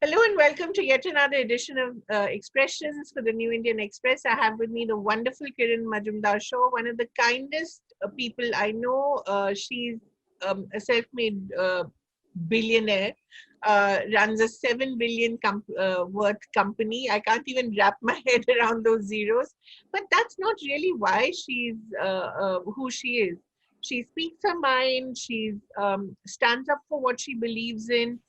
Hello and welcome to yet another edition of Expressions for the New Indian Express. I have with me the wonderful Kiran Mazumdar-Shaw, one of the kindest people I know. She's a self-made billionaire, runs a 7 billion worth company. I can't even wrap my head around those zeros, but that's not really why she's who she is. She speaks her mind. She stands up for what she believes in.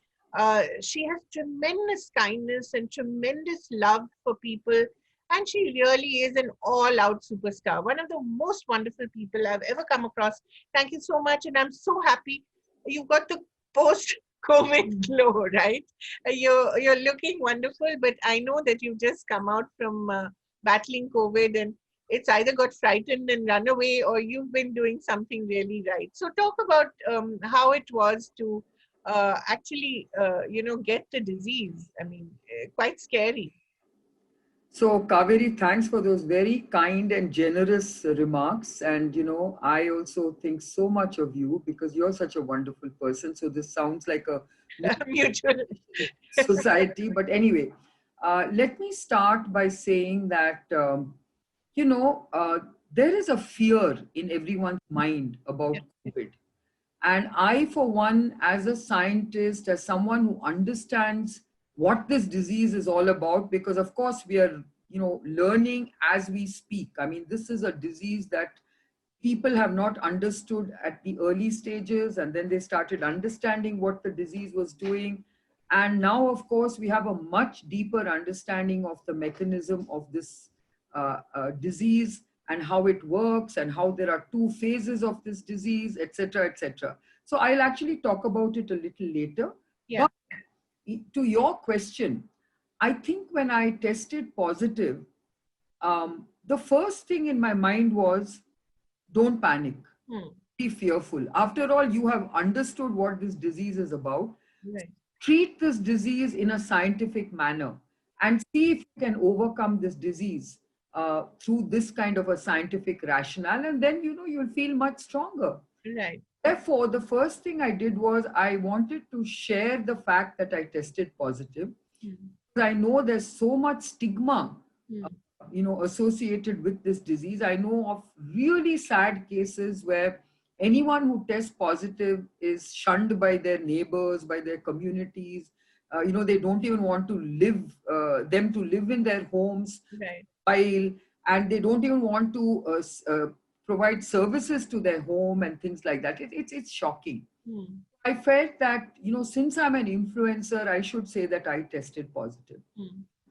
She has tremendous kindness and tremendous love for people. And she really is an all-out superstar. One of the most wonderful people I've ever come across. Thank you so much. And I'm so happy you've got the post-COVID glow, right? You're looking wonderful, but I know that you've just come out from battling COVID, and it's either got frightened and run away, or you've been doing something really right. So talk about how it was to actually, get the disease. I mean, quite scary. So, Kaveri, thanks for those very kind and generous remarks. And, I also think so much of you because you're such a wonderful person. So, this sounds like a Mutual. society. But anyway, let me start by saying that, there is a fear in everyone's mind about COVID. And I, for one, as a scientist, as someone who understands what this disease is all about, because of course we are, learning as we speak. I mean, this is a disease that people have not understood at the early stages, and then they started understanding what the disease was doing. And now, of course, we have a much deeper understanding of the mechanism of this disease and how it works and how there are two phases of this disease, etc., etc. So I'll actually talk about it a little later. Yeah. But to your question, I think when I tested positive, the first thing in my mind was, don't panic, be fearful. After all, you have understood what this disease is about. Right. Treat this disease in a scientific manner and see if you can overcome this disease through this kind of a scientific rationale, and then you'll feel much stronger. Right. Therefore, the first thing I did was I wanted to share the fact that I tested positive. I know there's so much stigma, associated with this disease. I know of really sad cases where anyone who tests positive is shunned by their neighbors, by their communities. They don't even want to them to live in their homes. Right. And they don't even want to provide services to their home and things like that. It's shocking. I felt that, since I'm an influencer, I should say that I tested positive.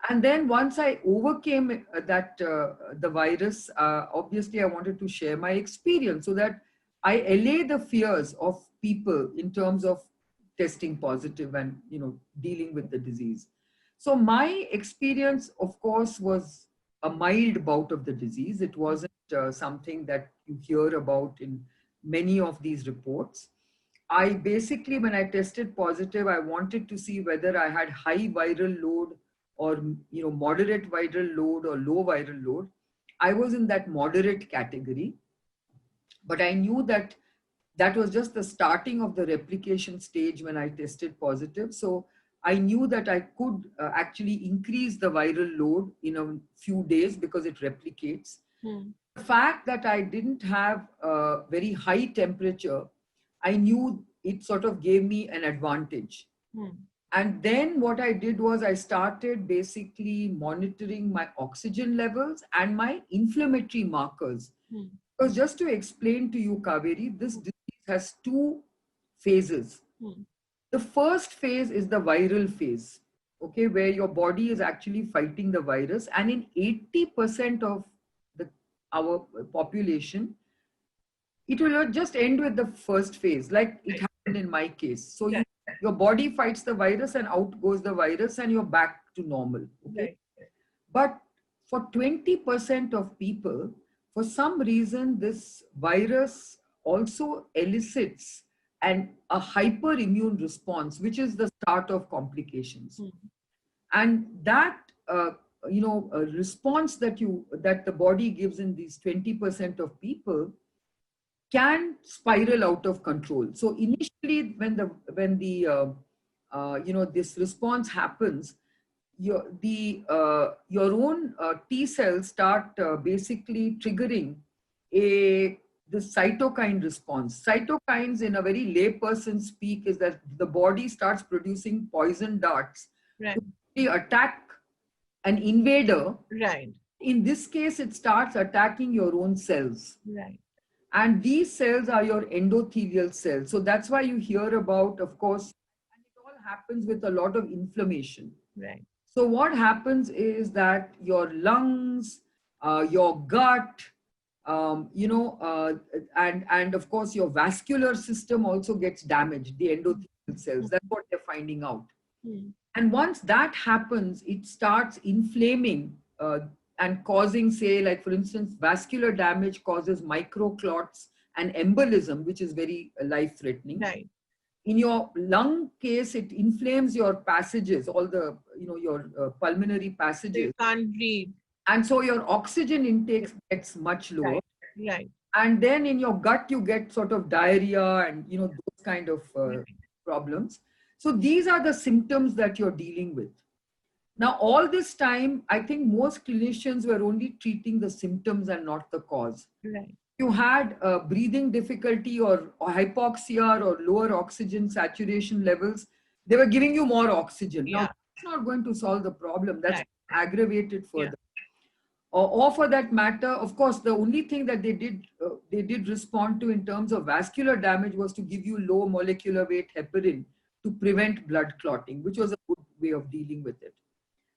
And then once I overcame the virus, obviously I wanted to share my experience so that I allay the fears of people in terms of testing positive and, dealing with the disease. So my experience, of course, was a mild bout of the disease. It wasn't something that you hear about in many of these reports. I basically, when I tested positive, I wanted to see whether I had high viral load or, moderate viral load or low viral load. I was in that moderate category, but I knew that that was just the starting of the replication stage when I tested positive. So I knew that I could actually increase the viral load in a few days because it replicates. The fact that I didn't have a very high temperature, I knew it sort of gave me an advantage. And then what I did was I started basically monitoring my oxygen levels and my inflammatory markers. Because just to explain to you, Kaveri, this disease has two phases. The first phase is the viral phase, okay, where your body is actually fighting the virus. And in 80% of our population, it will just end with the first phase, like it happened in my case. So your body fights the virus and out goes the virus and you're back to normal. Okay? Right. But for 20% of people, for some reason, this virus also elicits a hyperimmune response, which is the start of complications. And that response that the body gives in these 20% of people can spiral out of control. So initially, when the this response happens, your own T cells start basically triggering the cytokine response. Cytokines, in a very layperson speak, is that the body starts producing poison darts Right. to really attack an invader. Right. In this case, it starts attacking your own cells. Right. And these cells are your endothelial cells. So that's why you hear about, of course, and it all happens with a lot of inflammation. Right. So what happens is that your lungs, your gut, and of course your vascular system also gets damaged, the endothelial cells. That's what they're finding out. And once that happens, it starts inflaming and causing, say, like for instance, vascular damage causes microclots and embolism, which is very life-threatening. Right. In your lung case, it inflames your passages, all the, your pulmonary passages. So you can't breathe. And so your oxygen intake gets much lower. Right. Right. And then in your gut, you get sort of diarrhea and, those kind of problems. So these are the symptoms that you're dealing with. Now, all this time, I think most clinicians were only treating the symptoms and not the cause. Right. You had breathing difficulty or hypoxia or lower oxygen saturation levels, they were giving you more oxygen. Yeah. Now, that's not going to solve the problem. That's Right. aggravated further. Yeah. Or for that matter, of course, the only thing that they did respond to in terms of vascular damage was to give you low molecular weight heparin to prevent blood clotting, which was a good way of dealing with it.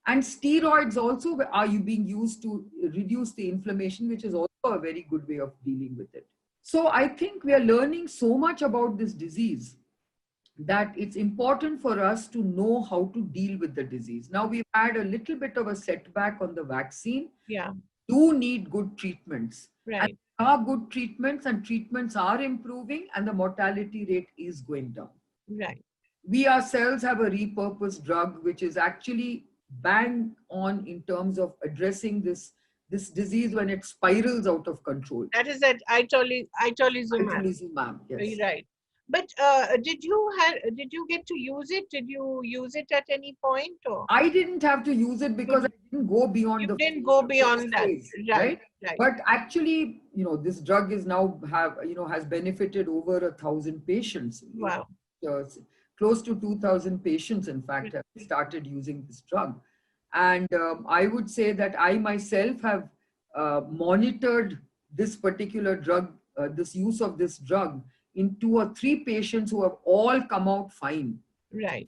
And steroids also are being used to reduce the inflammation, which is also a very good way of dealing with it. So I think we are learning so much about this disease that it's important for us to know how to deal with the disease. Now, we've had a little bit of a setback on the vaccine. Yeah. Do need good treatments. Right. And there are good treatments, and treatments are improving, and the mortality rate is going down. Right. We ourselves have a repurposed drug, which is actually bang on in terms of addressing this disease when it spirals out of control. That is that itolizumab. Itolizumab, yes. Right. But did you get to use it? Did you use it at any point? Or I didn't have to use it because I didn't go beyond you the didn't go beyond that. phase, Right. But actually, this drug is now has benefited over 1,000 patients. Wow. Close to 2,000 patients, in fact, have started using this drug. And I would say that I myself have monitored this particular drug, this use of this drug in 2 or 3 patients who have all come out fine. Right.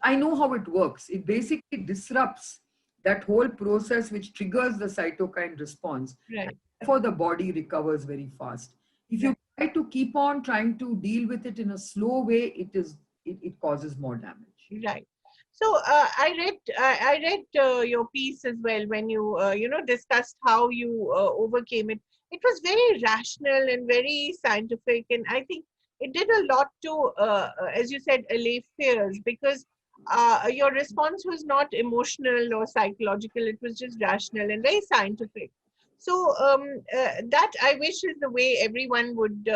I know how it works. It basically disrupts that whole process which triggers the cytokine response. Right. Therefore, the body recovers very fast. If you try to keep on trying to deal with it in a slow way, it causes more damage. Right. So I read your piece as well when you discussed how you overcame it. It was very rational and very scientific, and I think it did a lot to, as you said, allay fears, because your response was not emotional or psychological. It was just rational and very scientific. So that I wish is the way everyone would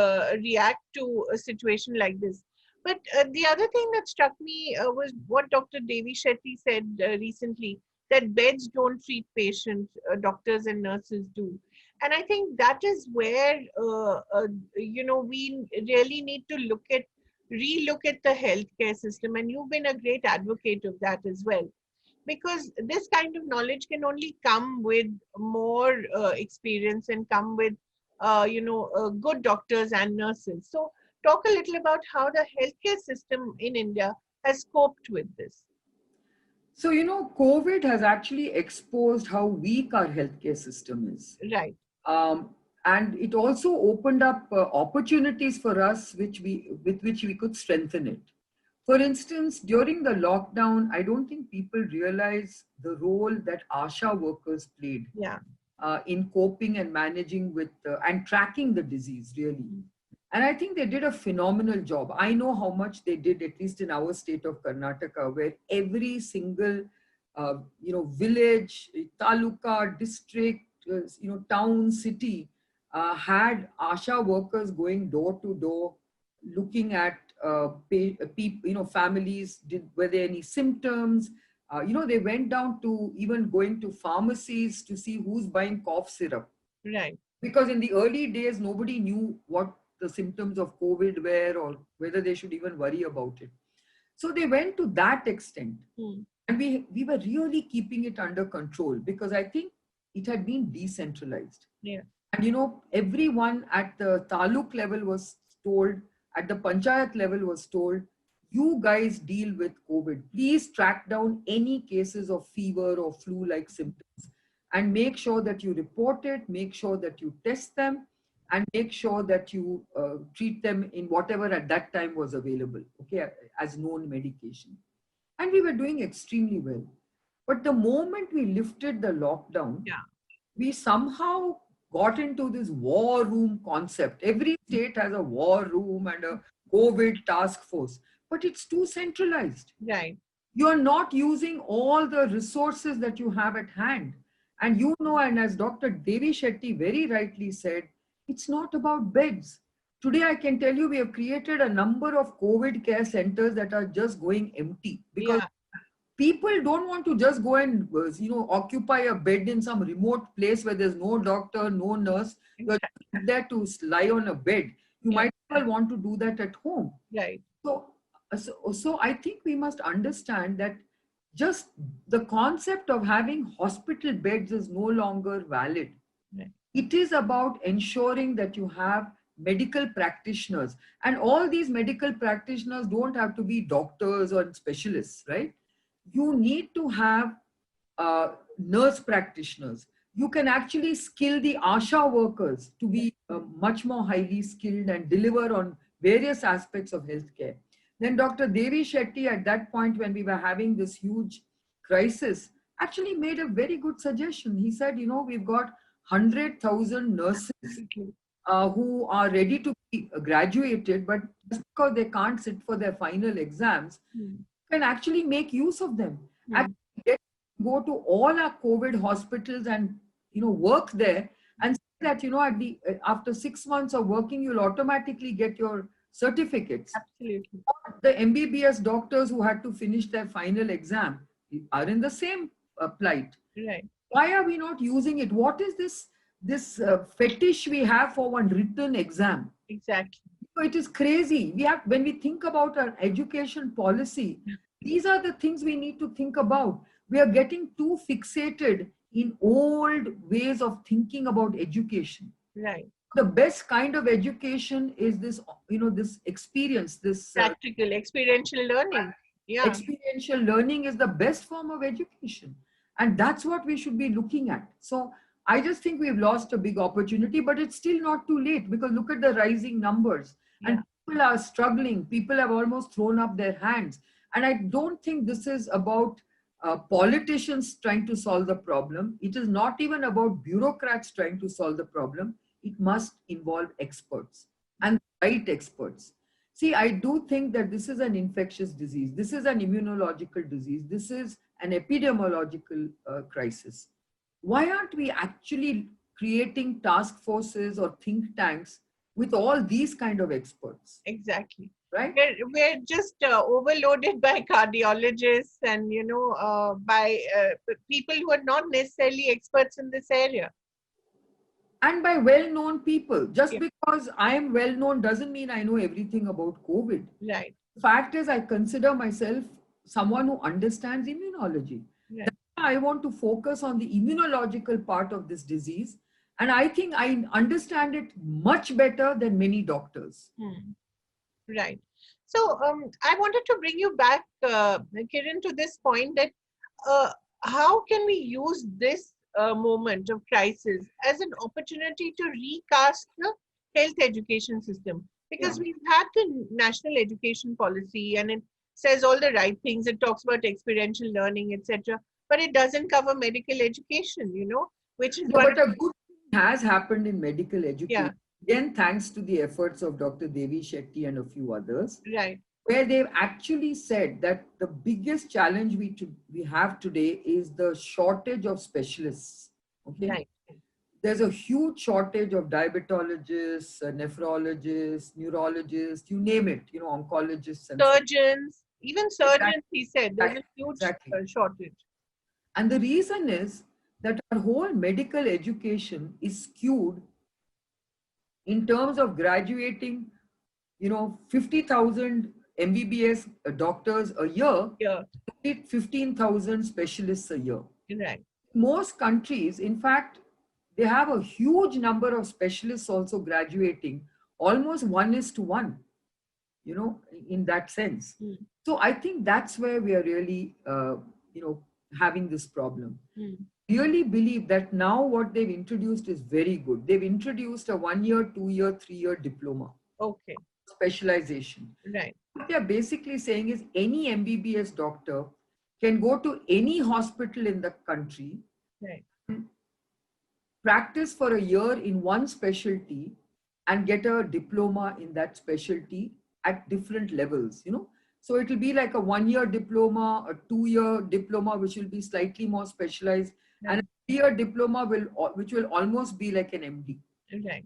react to a situation like this. But the other thing that struck me was what Dr. Devi Shetty said recently, that beds don't treat patients, doctors and nurses do. And I think that is where, we really need to relook at the healthcare system. And you've been a great advocate of that as well. Because this kind of knowledge can only come with more experience and come with, good doctors and nurses. So talk a little about how the healthcare system in India has coped with this. So, COVID has actually exposed how weak our healthcare system is. Right. And it also opened up opportunities for us with which we could strengthen it. For instance, during the lockdown, I don't think people realize the role that ASHA workers played in coping and managing with and tracking the disease, really. And I think they did a phenomenal job. I know how much they did, at least in our state of Karnataka, where every single, village, taluka, district, town, city had ASHA workers going door to door, looking at families, were there any symptoms? They went down to even going to pharmacies to see who's buying cough syrup. Right. Because in the early days, nobody knew what the symptoms of COVID were or whether they should even worry about it. So they went to that extent. And we were really keeping it under control because I think it had been decentralized. Yeah. And everyone at the taluk level was told, at the panchayat level was told, you guys deal with COVID. Please track down any cases of fever or flu-like symptoms and make sure that you report it, make sure that you test them, and make sure that you treat them in whatever at that time was available, okay, as known medication. And we were doing extremely well. But the moment we lifted the lockdown, we somehow got into this war room concept. Every state has a war room and a COVID task force, but it's too centralized. Right. You're not using all the resources that you have at hand. And and as Dr. Devi Shetty very rightly said, it's not about beds. Today, I can tell you we have created a number of COVID care centers that are just going empty because people don't want to just go and occupy a bed in some remote place where there's no doctor, no nurse. You're there to lie on a bed. You might well want to do that at home. Right. So I think we must understand that just the concept of having hospital beds is no longer valid. Right. It is about ensuring that you have medical practitioners, and all these medical practitioners don't have to be doctors or specialists, right? You need to have nurse practitioners. You can actually skill the ASHA workers to be much more highly skilled and deliver on various aspects of healthcare. Then Dr. Devi Shetty, at that point when we were having this huge crisis, actually made a very good suggestion. He said, we've got 100,000 nurses who are ready to be graduated, but just because they can't sit for their final exams, can actually make use of them. Actually go to all our COVID hospitals and work there and say that after 6 months of working, you'll automatically get your certificates. Absolutely. The MBBS doctors who had to finish their final exam are in the same plight. Right. Why are we not using it? What is this fetish we have for one written exam? Exactly. So it is crazy. When we think about our education policy, these are the things we need to think about. We are getting too fixated in old ways of thinking about education. Right. The best kind of education is this, this experience, this practical, experiential learning. Yeah. Experiential learning is the best form of education. And that's what we should be looking at. So I just think we've lost a big opportunity, but it's still not too late because look at the rising numbers. And people are struggling. People have almost thrown up their hands. And I don't think this is about politicians trying to solve the problem. It is not even about bureaucrats trying to solve the problem. It must involve experts and right experts. See, I do think that this is an infectious disease. This is an immunological disease. This is an epidemiological crisis. Why aren't we actually creating task forces or think tanks with all these kind of experts? Exactly. Right? We're just overloaded by cardiologists and, by people who are not necessarily experts in this area. And by well-known people. Just because I am well-known doesn't mean I know everything about COVID. Right. The fact is, I consider myself someone who understands immunology. Right. That's why I want to focus on the immunological part of this disease. And I think I understand it much better than many doctors. Right. So I wanted to bring you back, Kiran, to this point that how can we use this moment of crisis as an opportunity to recast the health education system? Because we've had the national education policy and it says all the right things. It talks about experiential learning, etc. But it doesn't cover medical education, which is But a good thing has happened in medical education. Yeah. Again, thanks to the efforts of Dr. Devi Shetty and a few others. Right. Where they've actually said that the biggest challenge we have today is the shortage of specialists. Okay. Right. there's a huge shortage of diabetologists, nephrologists, neurologists, you name it, oncologists and so on. Surgeons, even Exactly, surgeons, he said, there's a huge exactly. shortage. And the reason is that our whole medical education is skewed in terms of graduating, 50,000 MBBS doctors a year, Yeah, 15,000 specialists a year. right. Most countries, in fact, they have a huge number of specialists also graduating, almost 1:1, in that sense. Mm. So I think that's where we are really, having this problem. Mm. Really believe that now what they've introduced is very good. They've introduced a 1 year, 2 year, 3 year diploma. Okay. Specialization. Right. What they're basically saying is any MBBS doctor can go to any hospital in the country, Right. practice for a year in one specialty, and get a diploma in that specialty at different levels, So it will be like a 1 year diploma, a 2 year diploma, which will be slightly more specialized, Right. and a 3 year diploma which will almost be like an MD. Right.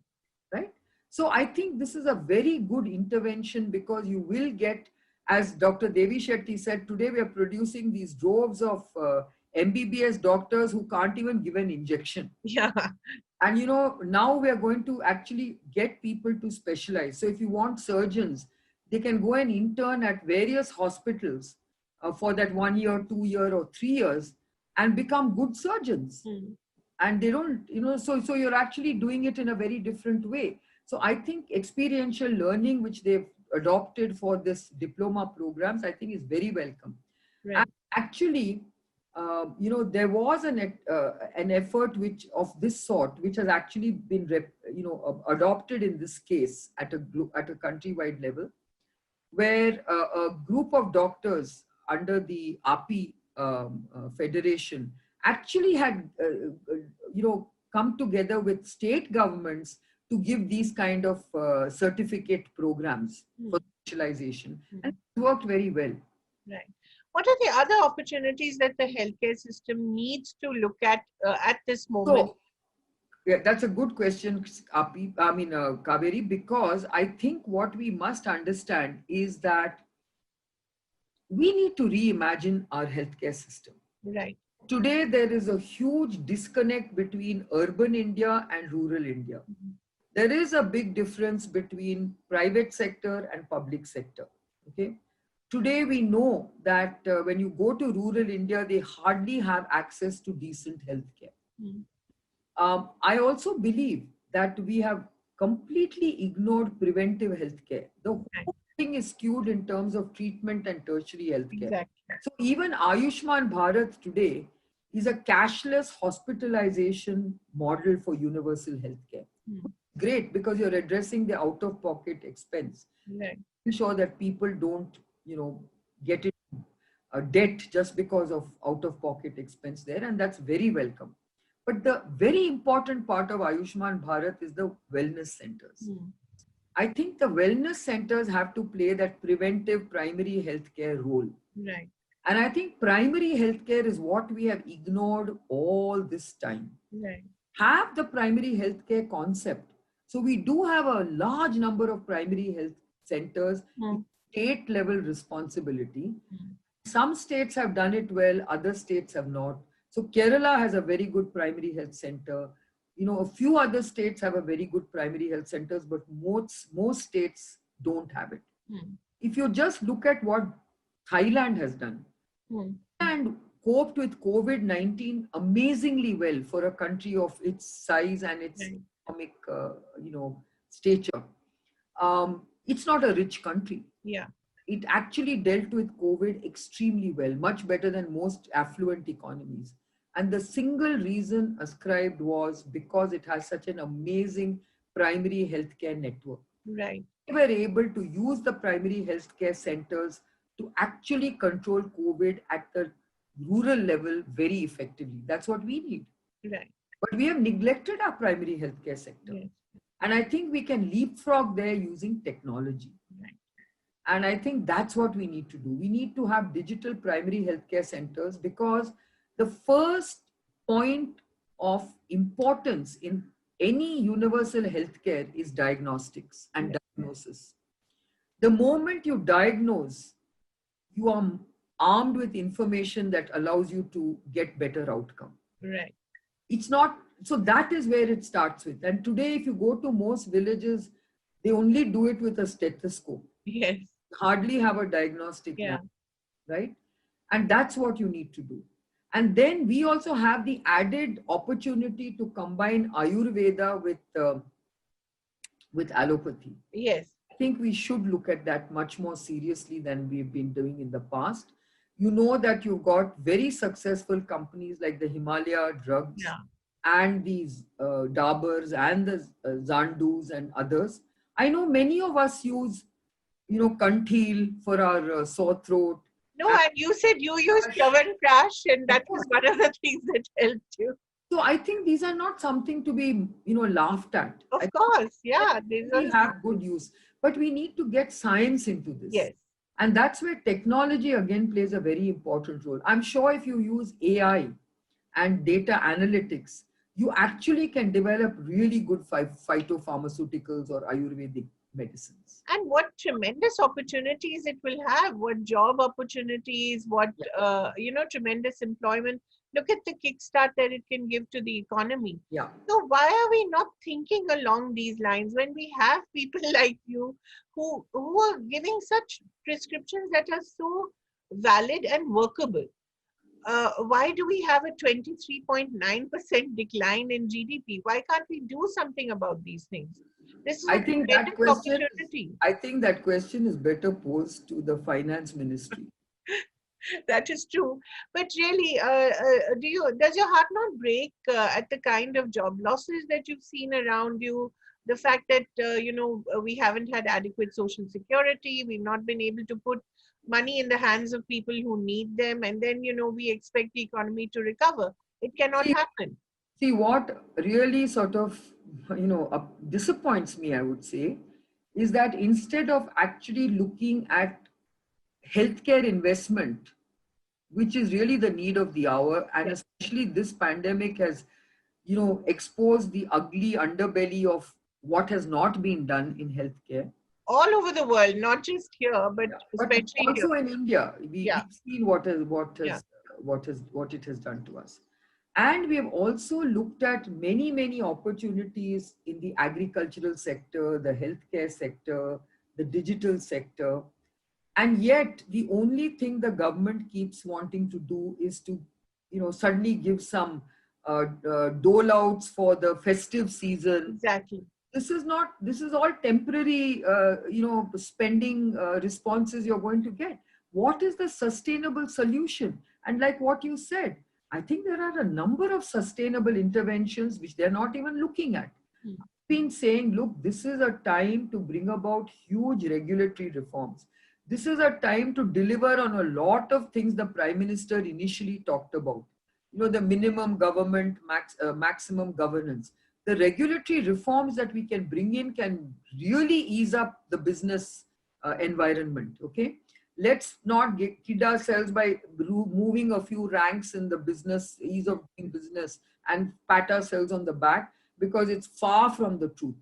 Right? So I think this is a very good intervention, because you will get, as Dr. Devi Shetty said, today we are producing these droves of MBBS doctors who can't even give an injection. Yeah. And now we are going to actually get people to specialize. So if you want surgeons, they can go and intern at various hospitals for that 1 year, 2 year, or 3 years, and become good surgeons. Mm. And they don't, so you're actually doing it in a very different way. So I think experiential learning, which they've adopted for this diploma programs, I think is very welcome. Right. And actually, there was an effort of this sort, which has actually been adopted in this case at a countrywide level, where a group of doctors under the API Federation actually had come together with state governments to give these kind of certificate programs for specialization, and it worked very well. Right. What are the other opportunities that the healthcare system needs to look at this moment? So, yeah, that's a good question, Kaveri, because I think what we must understand is that we need to reimagine our healthcare system. Right. Today, there is a huge disconnect between urban India and rural India. Mm-hmm. There is a big difference between private sector and public sector. Okay. Today, we know that when you go to rural India, they hardly have access to decent healthcare. Mm-hmm. I also believe that we have completely ignored preventive healthcare. The whole thing is skewed in terms of treatment and tertiary healthcare. Exactly. So even Ayushman Bharat today is a cashless hospitalization model for universal healthcare. Great, because you're addressing the out-of-pocket expense. Right. Ensure that people don't, get into debt just because of out-of-pocket expense there, and that's very welcome. But the very important part of Ayushman Bharat is the wellness centers. I think the wellness centers have to play that preventive primary healthcare role. Right. And I think primary healthcare is what we have ignored all this time. Right. Have the primary healthcare concept. So we do have a large number of primary health centers, state level responsibility. Some states have done it well, other states have not. So Kerala has a very good primary health center. A few other states have a very good primary health centers, but most states don't have it. If you just look at what Thailand has done, and coped with COVID-19 amazingly well for a country of its size and its economic, stature. It's not a rich country. Yeah. It actually dealt with COVID extremely well, much better than most affluent economies. And the single reason ascribed was because it has such an amazing primary healthcare network. Right. They were able to use the primary healthcare centers to actually control COVID at the rural level very effectively. That's what we need. Right. But we have neglected our primary healthcare sector. Yes. And I think we can leapfrog there using technology. Right. And I think that's what we need to do. We need to have digital primary healthcare centers, because the first point of importance in any universal healthcare is diagnostics and diagnosis. The moment you diagnose, you are armed with information that allows you to get better outcome. Right. It's not, so that is where it starts with. And today, if you go to most villages, they only do it with a stethoscope. Yes. Hardly have a diagnostic Yeah. lab, right? And that's what you need to do. And then we also have the added opportunity to combine Ayurveda with allopathy. Yes. I think we should look at that much more seriously than we've been doing in the past. You know that you've got very successful companies like the Himalaya drugs and these Daburs and the Zandus and others. I know many of us use, Kanthil for our sore throat. No, and you said you used Chyawanprash, and that was one of the things that helped you. So I think these are not something to be, laughed at. Of course, yeah. They have good use, but we need to get science into this. Yes. And that's where technology again plays a very important role. I'm sure if you use AI and data analytics, you actually can develop really good phytopharmaceuticals or Ayurvedic medicines. And what tremendous opportunities it will have, what job opportunities, what, tremendous employment. Look at the kickstart that it can give to the economy. Yeah. So why are we not thinking along these lines when we have people like you who are giving such prescriptions that are so valid and workable? Why do we have a 23.9% decline in GDP? Why can't we do something about these things? This is I think that question is better posed to the finance ministry. That is true, but really, does your heart not break at the kind of job losses that you've seen around you? The fact that we haven't had adequate social security, we've not been able to put money in the hands of people who need them, and then we expect the economy to recover. It cannot happen. See, what really sort of disappoints me, I would say, is that instead of actually looking at healthcare investment, which is really the need of the hour, and especially this pandemic has, exposed the ugly underbelly of what has not been done in healthcare. All over the world, not just here, but especially also here. In India, we've seen what it has done to us. And we have also looked at many, many opportunities in the agricultural sector, the healthcare sector, the digital sector. And yet the only thing the government keeps wanting to do is to, suddenly give some dole outs for the festive season. Exactly. This is all temporary, spending responses you're going to get. What is the sustainable solution? And like what you said, I think there are a number of sustainable interventions which they're not even looking at. I've been saying, look, this is a time to bring about huge regulatory reforms. This is a time to deliver on a lot of things the Prime Minister initially talked about. The minimum government, maximum governance. The regulatory reforms that we can bring in can really ease up the business environment, okay? Let's not kid ourselves by moving a few ranks in the business, ease of doing business, and pat ourselves on the back, because it's far from the truth,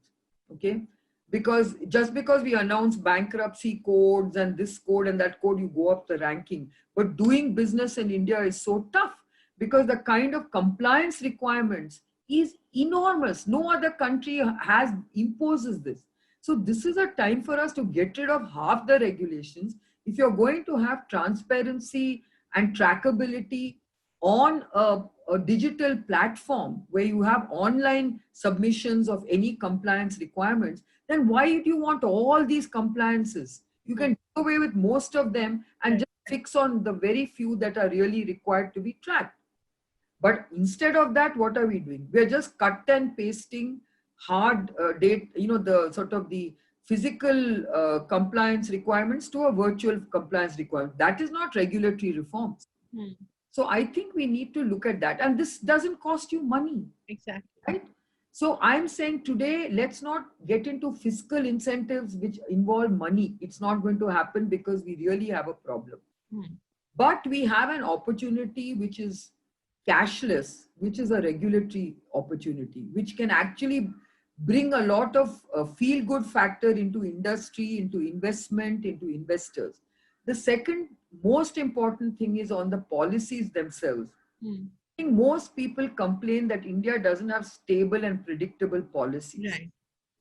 okay? Because just because we announce bankruptcy codes and this code and that code, you go up the ranking. But doing business in India is so tough because the kind of compliance requirements is enormous. No other country imposes this. So this is a time for us to get rid of half the regulations. If you're going to have transparency and trackability on a digital platform where you have online submissions of any compliance requirements, then why do you want all these compliances? You can do away with most of them and just fix on the very few that are really required to be tracked. But instead of that, what are we doing? We're just cut and pasting hard the sort of the physical compliance requirements to a virtual compliance requirement. That is not regulatory reforms. So I think we need to look at that. And this doesn't cost you money. Exactly. Right? So I'm saying today, let's not get into fiscal incentives which involve money. It's not going to happen because we really have a problem. But we have an opportunity which is cashless, which is a regulatory opportunity, which can actually bring a lot of feel-good factor into industry, into investment, into investors. The second most important thing is on the policies themselves. I think most people complain that India doesn't have stable and predictable policies. Right.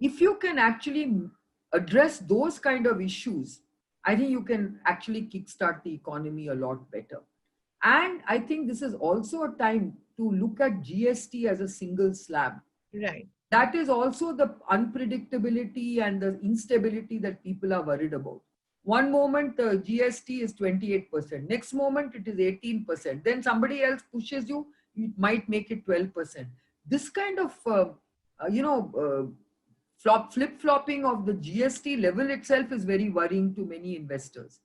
If you can actually address those kind of issues, I think you can actually kickstart the economy a lot better. And I think this is also a time to look at GST as a single slab. Right. That is also the unpredictability and the instability that people are worried about. One moment the GST is 28%, next moment it is 18%, then somebody else pushes you, it might make it 12%. This kind of flip-flopping of the GST level itself is very worrying to many investors.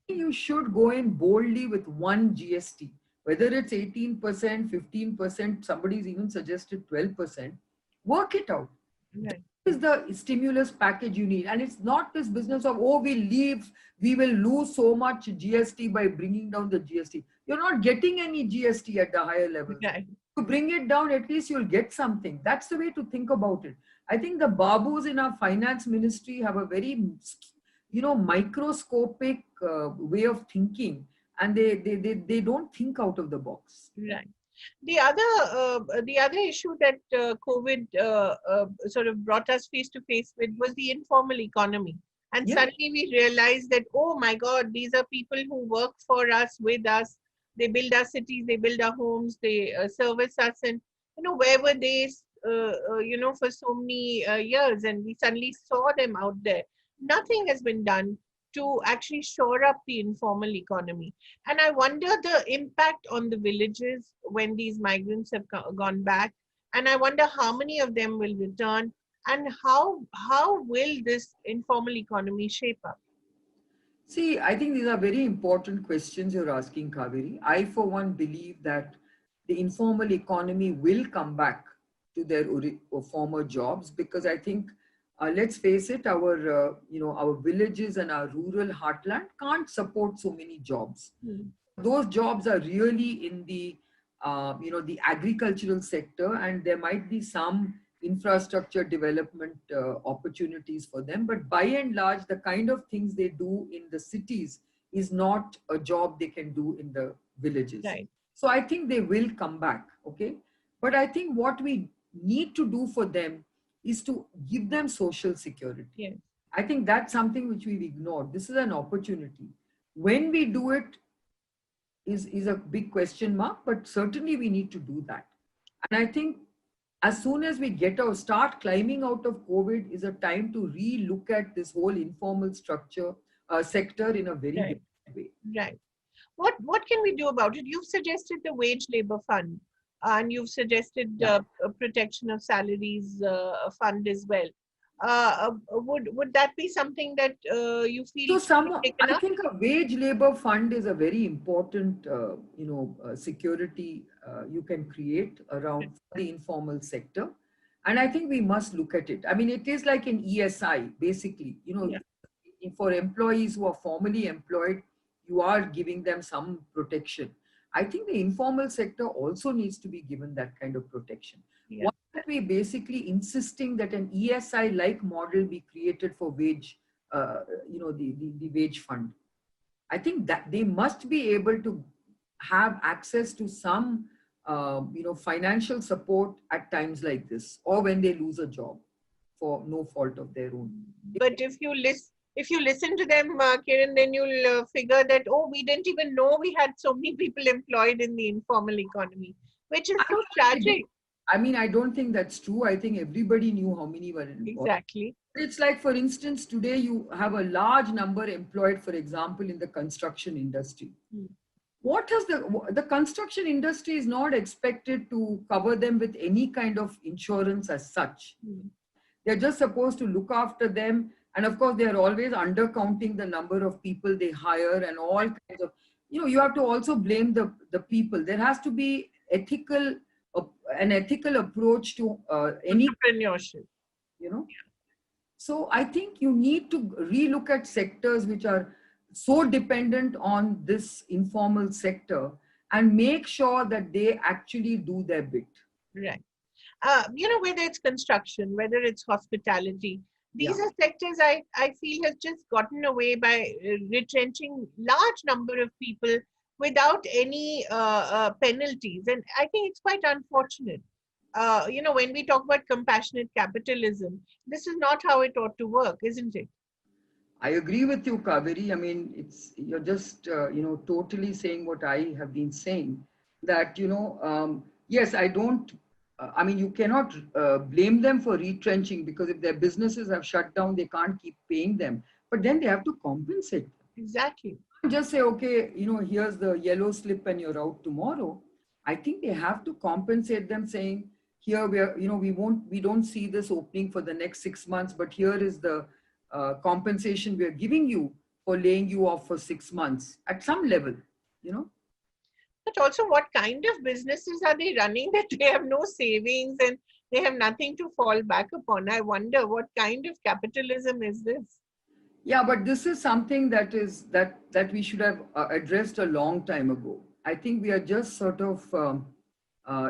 You should go in boldly with one GST, whether it's 18%, 15%, somebody's even suggested 12%, work it out. Right. This is the stimulus package you need. And it's not this business of, oh, we will lose so much GST by bringing down the GST. You're not getting any GST at the higher levels. Right. To bring it down, at least you'll get something. That's the way to think about it. I think the babus in our finance ministry have a very, microscopic way of thinking, and they don't think out of the box. Right. The other issue that COVID sort of brought us face to face with was the informal economy. And suddenly we realized that, oh my God, these are people who work for us, with us. They build our cities, they build our homes, they service us. And, where were they, for so many years? And we suddenly saw them out there. Nothing has been done to actually shore up the informal economy. And I wonder the impact on the villages when these migrants have gone back. And I wonder how many of them will return, and how will this informal economy shape up? See, I think these are very important questions you're asking, Kaveri. I, for one, believe that the informal economy will come back to their former jobs, because I think, let's face it, our villages and our rural heartland can't support so many jobs. Those jobs are really in the, the agricultural sector, and there might be some infrastructure development opportunities for them. But by and large, the kind of things they do in the cities is not a job they can do in the villages. Right. So I think they will come back. Okay. But I think what we need to do for them is to give them social security. Yes. I think that's something which we've ignored. This is an opportunity. When we do it is a big question mark, but certainly we need to do that. And I think as soon as we start climbing out of COVID is a time to re-look at this whole informal sector in a very different way. Right. What can we do about it? You've suggested the wage labor fund, and you've suggested protection of salaries fund as well. Would that be something that you feel? So I think a wage labor fund is a very important, security you can create around the informal sector. And I think we must look at it. I mean, it is like an ESI, basically, for employees who are formally employed, you are giving them some protection. I think the informal sector also needs to be given that kind of protection. Why are we basically insisting that an ESI-like model be created for wage, the wage fund? I think that they must be able to have access to some, financial support at times like this, or when they lose a job for no fault of their own. But if you listen to them, Kiran, then you'll figure that, oh, we didn't even know we had so many people employed in the informal economy, which is so tragic. I mean, I don't think that's true. I think everybody knew how many were employed. Exactly. It's like, for instance, today you have a large number employed, for example, in the construction industry. What has the construction industry is not expected to cover them with any kind of insurance as such. They're just supposed to look after them. And of course, they are always undercounting the number of people they hire and all kinds of, you have to also blame the people. There has to be an ethical approach to any entrepreneurship. So I think you need to relook at sectors which are so dependent on this informal sector and make sure that they actually do their bit. Right. Whether it's construction, whether it's hospitality, these Yeah. are sectors I feel has just gotten away by retrenching large number of people without any penalties. And I think it's quite unfortunate. When we talk about compassionate capitalism, this is not how it ought to work, isn't it? I agree with you, Kaveri. I mean, you're just totally saying what I have been saying. That yes, I don't. I mean, you cannot blame them for retrenching, because if their businesses have shut down, they can't keep paying them. But then they have to compensate. Exactly. Just say, okay, here's the yellow slip and you're out tomorrow. I think they have to compensate them, saying, here we are, we don't see this opening for the next 6 months, but here is the compensation we are giving you for laying you off for 6 months at some level, you know. But also, what kind of businesses are they running that they have no savings and they have nothing to fall back upon? I wonder what kind of capitalism is this? Yeah, but this is something that we should have addressed a long time ago. I think we are just sort of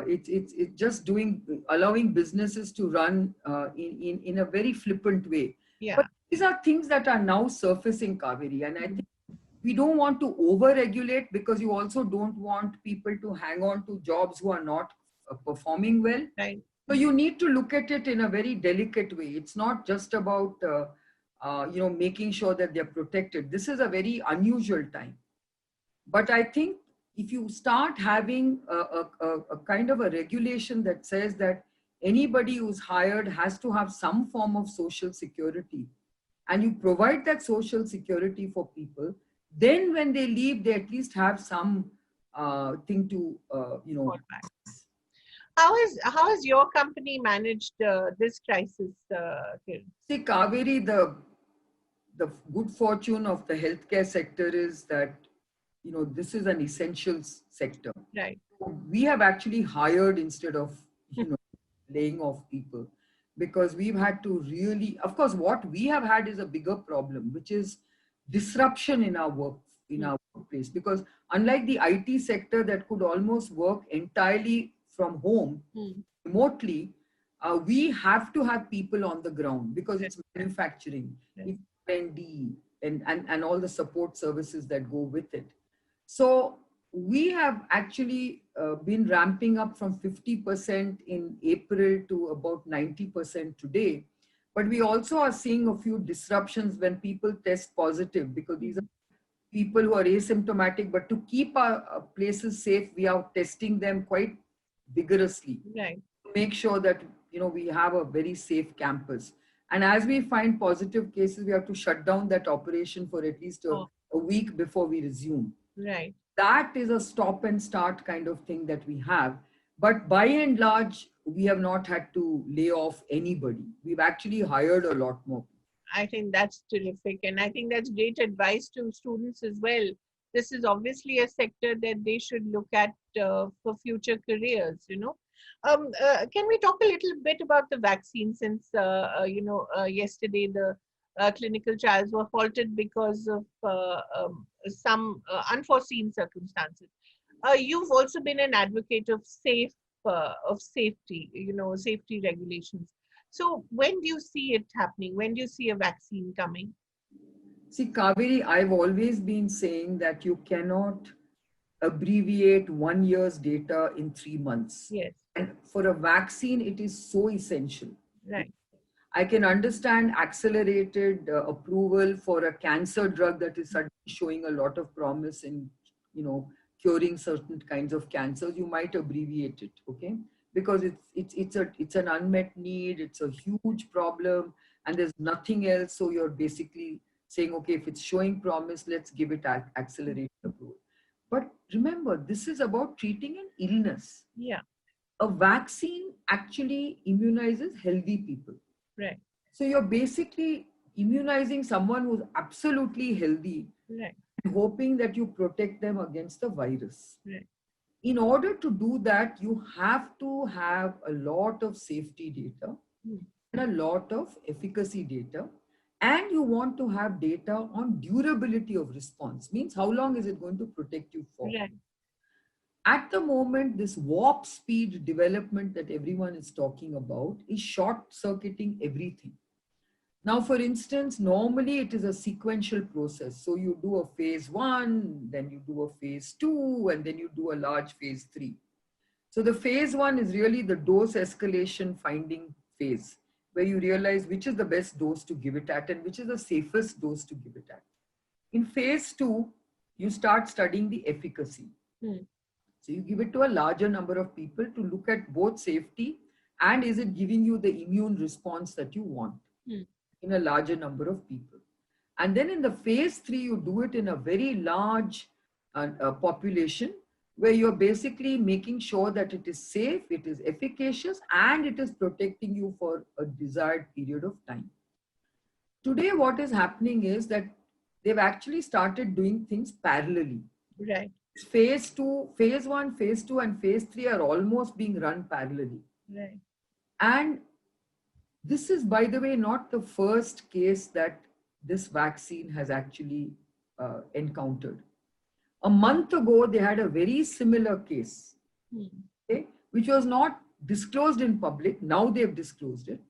it's just allowing businesses to run in a very flippant way. Yeah. But these are things that are now surfacing, Kaveri, and I think we don't want to over-regulate, because you also don't want people to hang on to jobs who are not performing well. Right. So you need to look at it in a very delicate way. It's not just about making sure that they're protected. This is a very unusual time. But I think if you start having a kind of a regulation that says that anybody who's hired has to have some form of social security, and you provide that social security for people, then when they leave, they at least have some thing to, Fall back. How has your company managed this crisis, Kiran? See, Kaveri, the good fortune of the healthcare sector is that, this is an essentials sector. Right. We have actually hired instead of, laying off people, because we've had to really, of course, what we have had is a bigger problem, which is disruption in our workplace. Because unlike the IT sector that could almost work entirely from home, remotely, we have to have people on the ground, because it's manufacturing, it's R&D, and all the support services that go with it. So we have actually been ramping up from 50% in April to about 90% today. But we also are seeing a few disruptions when people test positive, because these are people who are asymptomatic, but to keep our places safe, we are testing them quite vigorously. Right. To make sure that we have a very safe campus. And as we find positive cases, we have to shut down that operation for at least a week before we resume. Right. That is a stop and start kind of thing that we have. But by and large, we have not had to lay off anybody. We've actually hired a lot more. I think that's terrific. And I think that's great advice to students as well. This is obviously a sector that they should look at for future careers, Can we talk a little bit about the vaccine, since, yesterday the clinical trials were halted because of some unforeseen circumstances. You've also been an advocate of safety, safety regulations. So when do you see it happening? When do you see a vaccine coming? See, Kaveri, I've always been saying that you cannot abbreviate 1 year's data in 3 months. Yes. And for a vaccine, it is so essential. Right. I can understand accelerated approval for a cancer drug that is suddenly showing a lot of promise in, curing certain kinds of cancers. You might abbreviate it, okay? Because it's an unmet need. It's a huge problem, and there's nothing else. So you're basically saying, okay, if it's showing promise, let's give it accelerated approval. But remember, this is about treating an illness. Yeah. A vaccine actually immunizes healthy people. Right. So you're basically immunizing someone who's absolutely healthy, right, and hoping that you protect them against the virus. right. In order to do that, you have to have a lot of safety data and a lot of efficacy data. And you want to have data on durability of response, means how long is it going to protect you for? Right. At the moment, this warp speed development that everyone is talking about is short circuiting everything. Now, for instance, normally it is a sequential process. So you do a phase 1, then you do a phase 2, and then you do a large phase 3. So the phase 1 is really the dose escalation finding phase, where you realize which is the best dose to give it at and which is the safest dose to give it at. In phase 2, you start studying the efficacy. So you give it to a larger number of people to look at both safety and is it giving you the immune response that you want in a larger number of people. And then in the phase 3, you do it in a very large population where you're basically making sure that it is safe, it is efficacious, and it is protecting you for a desired period of time. Today, what is happening is that they've actually started doing things parallelly. Right. Phase 2, phase 1, phase 2, and phase 3 are almost being run parallelly. Right. And this is, by the way, not the first case that this vaccine has actually encountered. A month ago, they had a very similar case, okay, which was not disclosed in public. Now they've disclosed it.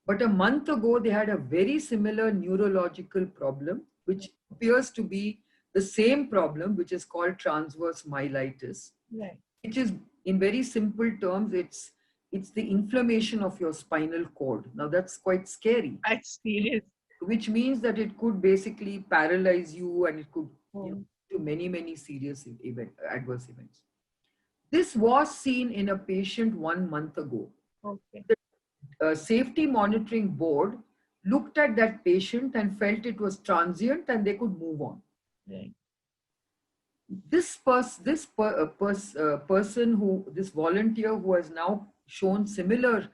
But a month ago, they had a very similar neurological problem, which appears to be the same problem, which is called transverse myelitis, right, which is, in very simple terms, it's the inflammation of your spinal cord. Now that's quite scary. That's serious. Which means that it could basically paralyze you and it could do many serious adverse events. This was seen in a patient 1 month ago. Okay. The safety monitoring board looked at that patient and felt it was transient and they could move on. Right. This volunteer who has now shown similar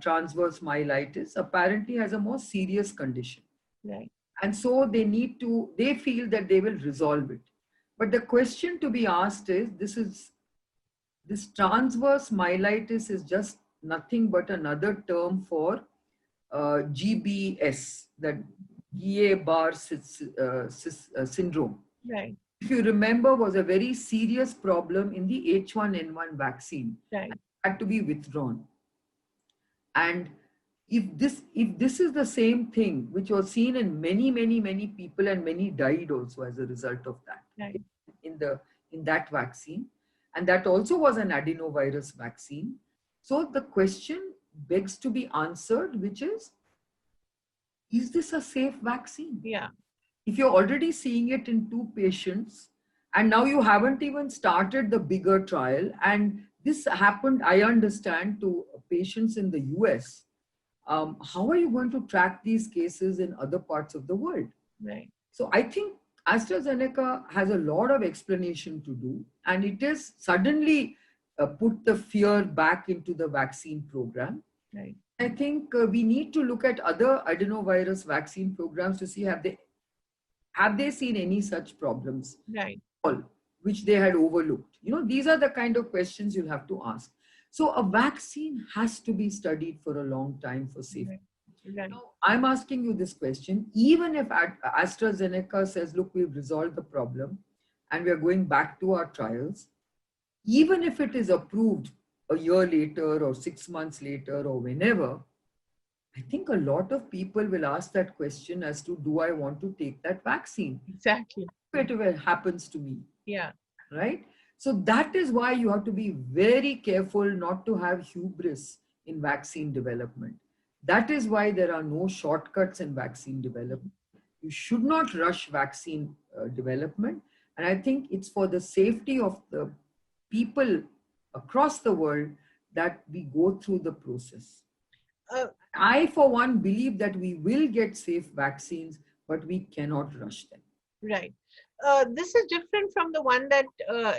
transverse myelitis apparently has a more serious condition. Right. And so they feel that they will resolve it. But the question to be asked is, this transverse myelitis is just nothing but another term for GBS, that Guillain-Barré syndrome. Right. If you remember, was a very serious problem in the H1N1 vaccine. Right. It had to be withdrawn. And if this is the same thing, which was seen in many people, and many died also as a result of that, right, in that vaccine, and that also was an adenovirus vaccine. So the question begs to be answered, which is this a safe vaccine? Yeah. If you're already seeing it in 2 patients, and now you haven't even started the bigger trial, and this happened, I understand, to patients in the US, how are you going to track these cases in other parts of the world? Right. So I think AstraZeneca has a lot of explanation to do, and it is suddenly put the fear back into the vaccine program. Right. I think we need to look at other adenovirus vaccine programs to see have they seen any such problems, right, which they had overlooked. These are the kind of questions you'll have to ask. So a vaccine has to be studied for a long time for safety. Right. Now, I'm asking you this question, even if AstraZeneca says, look, we've resolved the problem and we're going back to our trials, even if it is approved a year later or 6 months later or whenever, I think a lot of people will ask that question as to, do I want to take that vaccine? Exactly. Whatever happens to me. Yeah. Right? So that is why you have to be very careful not to have hubris in vaccine development. That is why there are no shortcuts in vaccine development. You should not rush vaccine development. And I think it's for the safety of the people across the world that we go through the process. I, for one, believe that we will get safe vaccines, but we cannot rush them. Right. This is different from the one that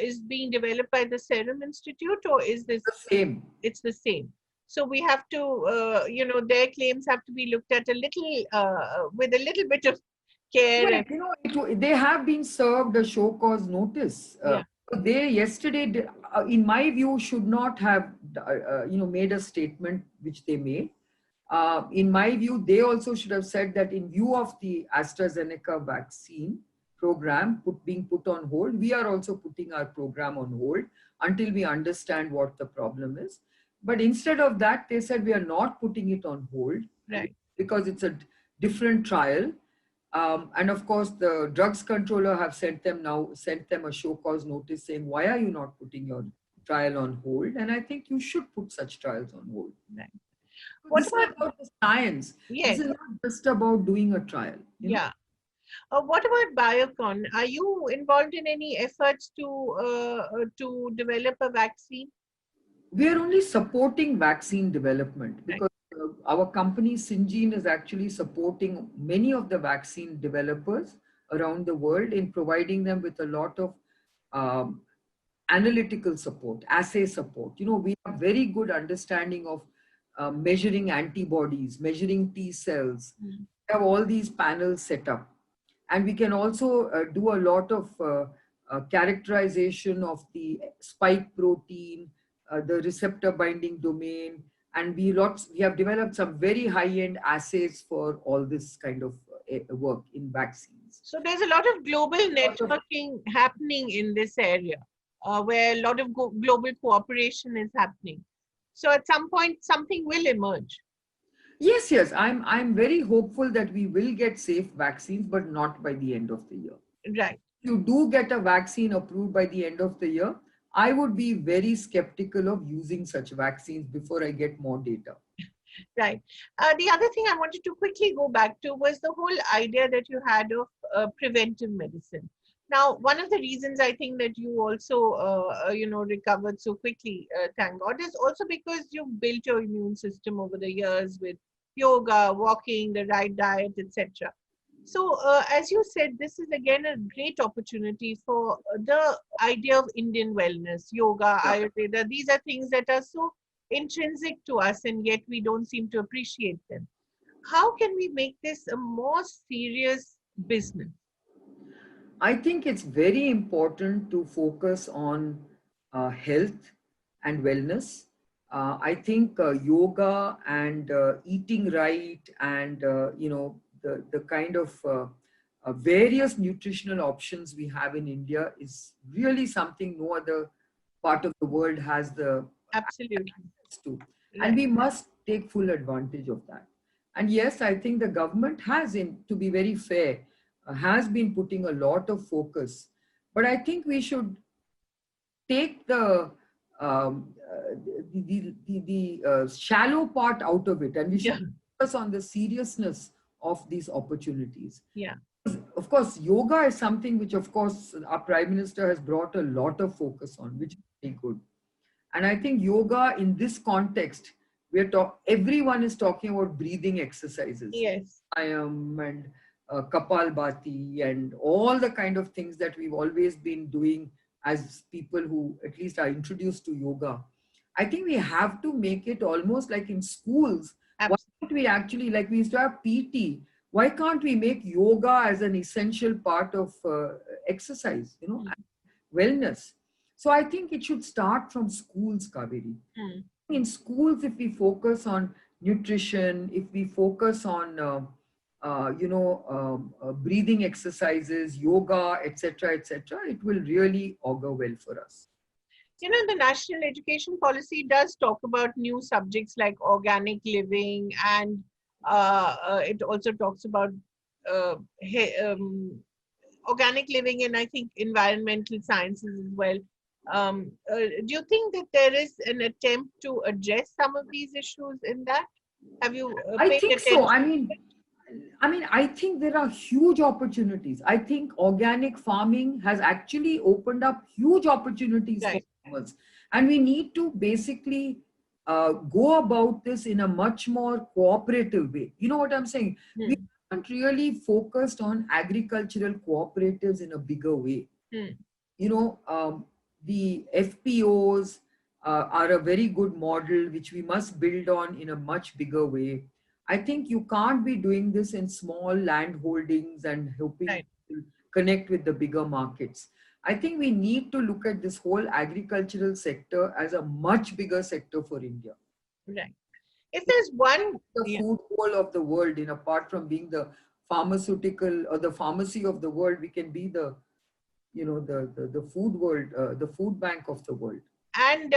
is being developed by the Serum Institute, or is this the same? It's the same. So we have to, their claims have to be looked at a little, with a little bit of care. Well, they have been served a show cause notice. Yeah. They yesterday, in my view, should not have, made a statement which they made. In my view, they also should have said that in view of the AstraZeneca vaccine program being put on hold. We are also putting our program on hold until we understand what the problem is. But instead of that, they said we are not putting it on hold, Right. because it's a different trial. And of course, the drugs controller have sent them a show cause notice saying, why are you not putting your trial on hold? And I think you should put such trials on hold. Right. So What this is about the science. Yes. This is not just about doing a trial. Yeah. What about BIOCON? Are you involved in any efforts to develop a vaccine? We are only supporting vaccine development because our company Syngene is actually supporting many of the vaccine developers around the world in providing them with a lot of um, analytical support, assay support. We have very good understanding of measuring antibodies, measuring T cells. We have all these panels set up. And we can also do a lot of characterization of the spike protein, the receptor binding domain, and we have developed some very high-end assays for all this kind of work in vaccines. So there's a lot of global networking happening in this area, where a lot of global cooperation is happening. So at some point, something will emerge. Yes. I'm very hopeful that we will get safe vaccines, but not by the end of the year. Right. If you do get a vaccine approved by the end of the year, I would be very skeptical of using such vaccines before I get more data. Right. The other thing I wanted to quickly go back to was the whole idea that you had of preventive medicine. Now, one of the reasons I think that you also, recovered so quickly, thank God, is also because you built your immune system over the years with yoga, walking, the right diet, etc. So, as you said, this is again a great opportunity for the idea of Indian wellness, yoga, Ayurveda. These are things that are so intrinsic to us, and yet we don't seem to appreciate them. How can we make this a more serious business? I think it's very important to focus on health and wellness. I think yoga and eating right and the kind of various nutritional options we have in India is really something no other part of the world has the Absolutely access to, right. and we must take full advantage of that. And yes, I think the government to be very fair, has been putting a lot of focus. But I think we should take um, the shallow part out of it, and we should focus on the seriousness of these opportunities. Yeah. Of course, yoga is something which, of course, our Prime Minister has brought a lot of focus on, which is very good. And I think yoga in this context, everyone is talking about breathing exercises. Yes. And Kapalbhati and all the kind of things that we've always been doing as people who at least are introduced to yoga. I think we have to make it almost like in schools. Absolutely. Why don't we actually, like we used to have PT, why can't we make yoga as an essential part of exercise, wellness? So I think it should start from schools, Kaveri. In schools, if we focus on nutrition, if we focus on breathing exercises, yoga, etc., it will really augur well for us. The national education policy does talk about new subjects like organic living, and it also talks about organic living and I think environmental sciences as well. Do you think that there is an attempt to address some of these issues in that? Have you I think so. I think there are huge opportunities. I think organic farming has actually opened up huge opportunities for farmers. And we need to basically go about this in a much more cooperative way. You know what I'm saying? We haven't really focused on agricultural cooperatives in a bigger way. The FPOs are a very good model, which we must build on in a much bigger way. I think you can't be doing this in small land holdings and hoping to connect with the bigger markets. I think we need to look at this whole agricultural sector as a much bigger sector for India. Right. If there's one... The food whole of the world, apart from being the pharmaceutical or the pharmacy of the world. We can be the, the food world, the food bank of the world. And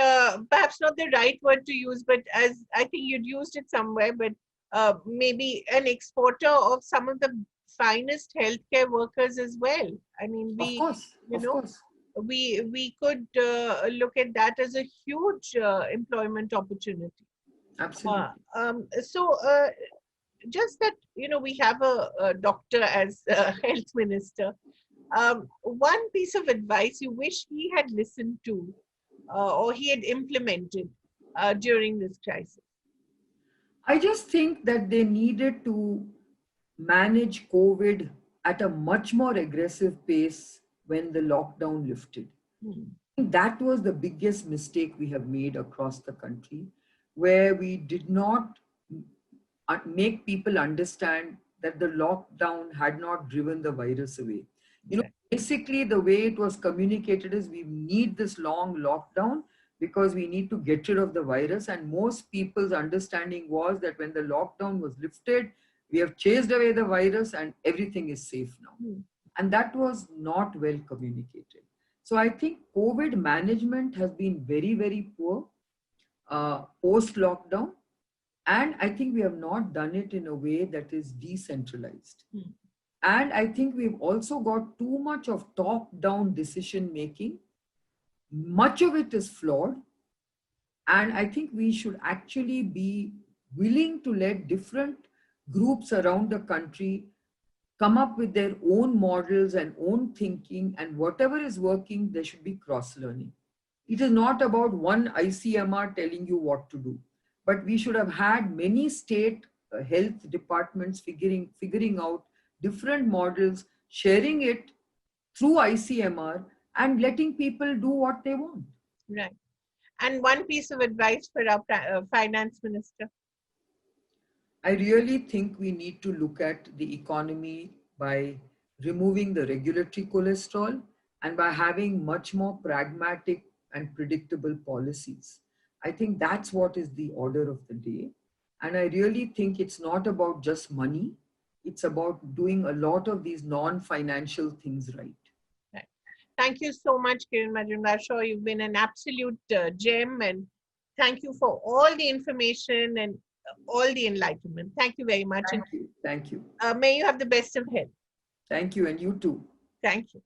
perhaps not the right word to use, but as I think you'd used it somewhere, but maybe an exporter of some of the finest healthcare workers as well. I mean, Of course, of course. we could look at that as a huge employment opportunity. Absolutely. So just that, we have a doctor as health minister. One piece of advice you wish he had listened to or he had implemented during this crisis? I just think that they needed to manage COVID at a much more aggressive pace when the lockdown lifted. That was the biggest mistake we have made across the country, where we did not make people understand that the lockdown had not driven the virus away. Basically the way it was communicated is we need this long lockdown because we need to get rid of the virus. And most people's understanding was that when the lockdown was lifted, we have chased away the virus and everything is safe now. And that was not well communicated. So I think COVID management has been very, very poor post-lockdown. And I think we have not done it in a way that is decentralized. And I think we've also got too much of top-down decision making. Much of it is flawed. And I think we should actually be willing to let different groups around the country come up with their own models and own thinking, and whatever is working, there should be cross-learning. It is not about one ICMR telling you what to do, but we should have had many state health departments figuring out different models, sharing it through ICMR and letting people do what they want. Right. And one piece of advice for our finance minister? I really think we need to look at the economy by removing the regulatory cholesterol and by having much more pragmatic and predictable policies. I think that's what is the order of the day. And I really think it's not about just money. It's about doing a lot of these non-financial things right. Thank you so much, Kiran Mazumdar-Shaw. You've been an absolute gem, and thank you for all the information and all the enlightenment. Thank you very much. Thank you. Thank you. May you have the best of health. Thank you, and you too. Thank you.